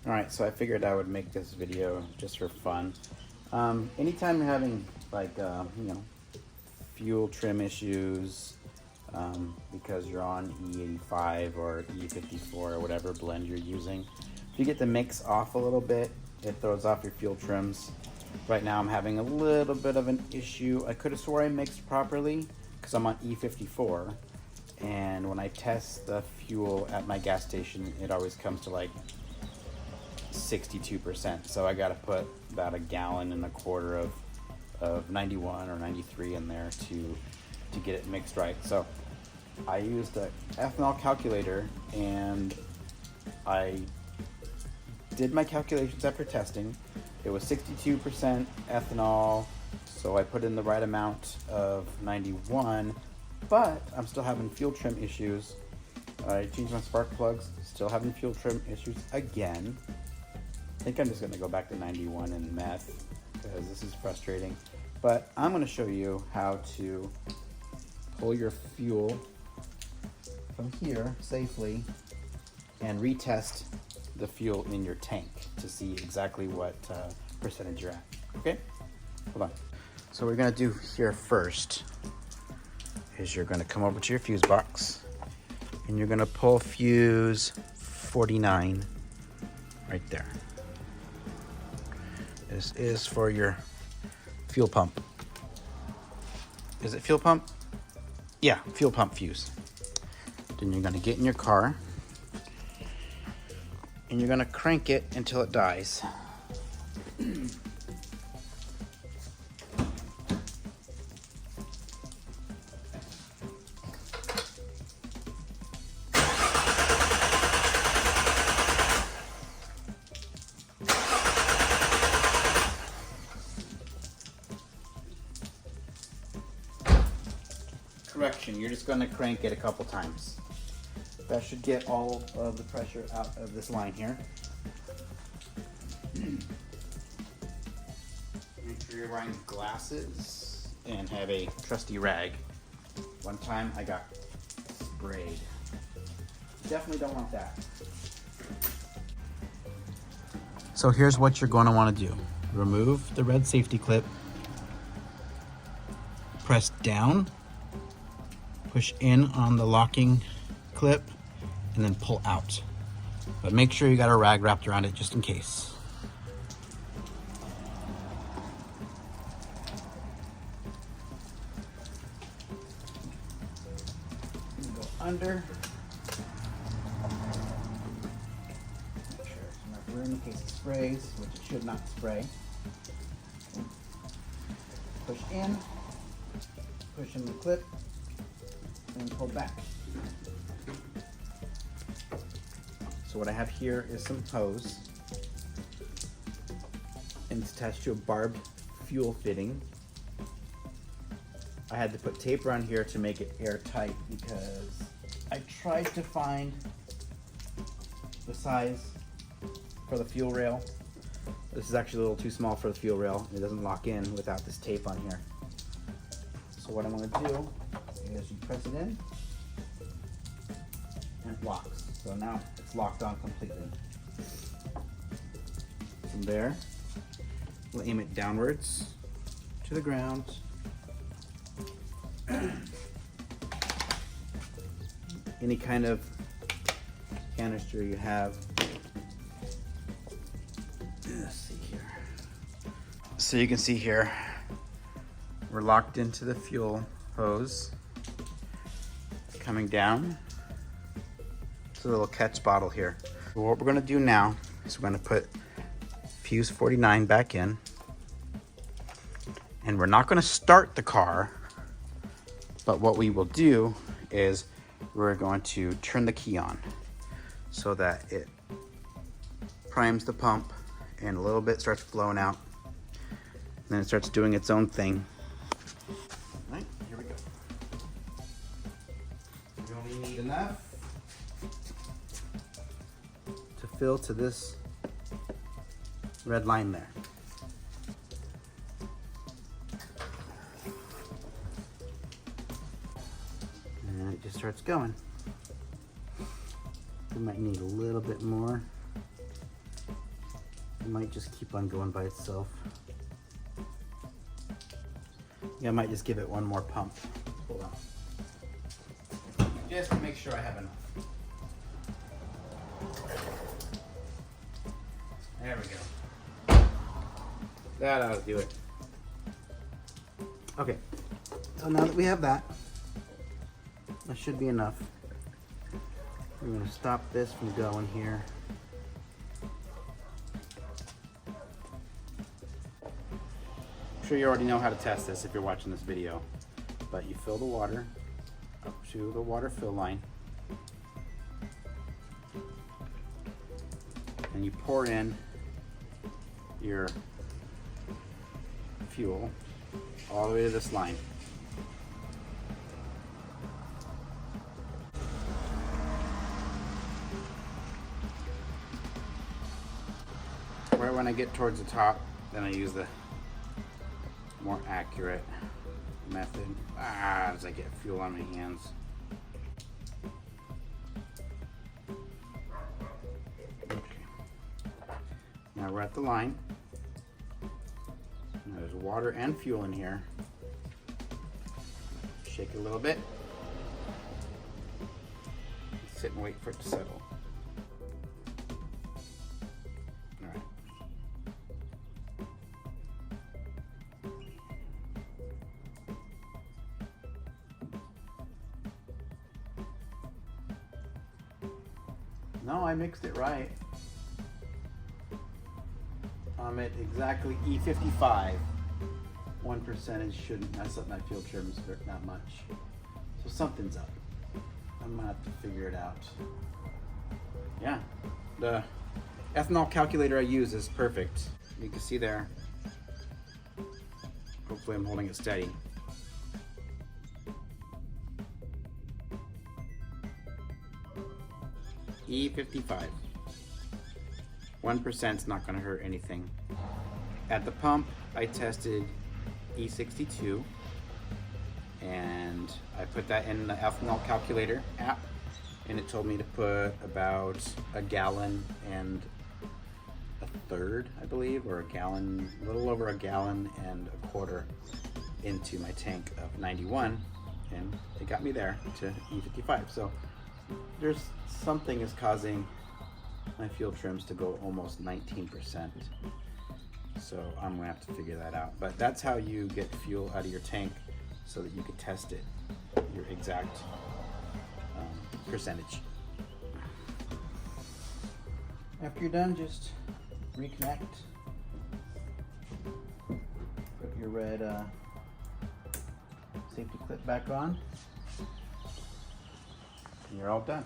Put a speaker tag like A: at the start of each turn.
A: Alright, so I figured I would make this video just for fun. Anytime you're having like, fuel trim issues, because you're on E85 or E54 or whatever blend you're using, if you get the mix off a little bit, it throws off your fuel trims. Right now I'm having a little bit of an issue. I could have swore I mixed properly because I'm on E54, and when I test the fuel at my gas station, it always comes to like 62%. So I got to put about 1.25 gallons of 91 or 93 in there to get it mixed right. So I used an ethanol calculator and I did my calculations after testing. It was 62% ethanol, so I put in the right amount of 91, but I'm still having fuel trim issues. I changed my spark plugs, still having fuel trim issues again. I think I'm just gonna go back to 91 and meth because this is frustrating. But I'm gonna show you how to pull your fuel from here safely and retest the fuel in your tank to see exactly what percentage you're at. Okay, hold on. So what we're gonna do here first is you're gonna come over to your fuse box and you're gonna pull fuse 49 right there. This is for your fuel pump. Is it fuel pump? Yeah, fuel pump fuse. Then you're gonna get in your car and you're gonna crank it until it dies. Correction, you're just gonna crank it a couple times. That should get all of the pressure out of this line here. Make sure you're wearing glasses and have a trusty rag. One time I got sprayed. Definitely don't want that. So here's what you're going to want to do. Remove the red safety clip. Press down. Push in on the locking clip and then pull out. But make sure you got a rag wrapped around it just in case. Go under. Make sure there's enough room in case it sprays, which it should not spray. Push in the clip, and pull back. So what I have here is some hose, and it's attached to a barbed fuel fitting. I had to put tape around here to make it airtight because I tried to find the size for the fuel rail. This is actually a little too small for the fuel rail. It doesn't lock in without this tape on here. So what I'm going to do is you press it in and it locks. So now it's locked on completely. From there, we'll aim it downwards to the ground. Any kind of canister you have. Let's see here. So you can see here, we're locked into the fuel hose. Coming down to the little catch bottle here. So what we're gonna do now is we're gonna put fuse 49 back in, and we're not gonna start the car, but what we will do is we're going to turn the key on so that it primes the pump and a little bit starts flowing out. And then it starts doing its own thing. All right, here we go. We only need enough to fill to this red line there. And it just starts going. We might need a little bit more. It might just keep on going by itself. Yeah, I might just give it one more pump. Hold on. Just to make sure I have enough. There we go. That ought to do it. Okay, so now that we have that, that should be enough. I'm going to stop this from going here. I'm sure you already know how to test this if you're watching this video, but you fill the water up to the water fill line, and you pour in your fuel all the way to this line. Right when I get towards the top, then I use the more accurate method as I get fuel on my hands. Okay. Now we're at the line. Now there's water and fuel in here. Shake it a little bit. Sit and wait for it to settle. All right. No, I mixed it right. I'm at exactly E55. 1% shouldn't mess up my fuel trims that much. So something's up. I'm gonna have to figure it out. Yeah, the ethanol calculator I use is perfect. You can see there. Hopefully I'm holding it steady. E55. 1% is not going to hurt anything. At the pump, I tested E62, and I put that in the ethanol calculator app, and it told me to put about a gallon and a third, I believe, or a gallon, a little over a gallon and a quarter into my tank of 91, and it got me there to E55. So there's something is causing my fuel trims to go almost 19%. So I'm gonna have to figure that out. But that's how you get fuel out of your tank so that you can test it, your exact percentage. After you're done, just reconnect. Put your red safety clip back on. And you're all done.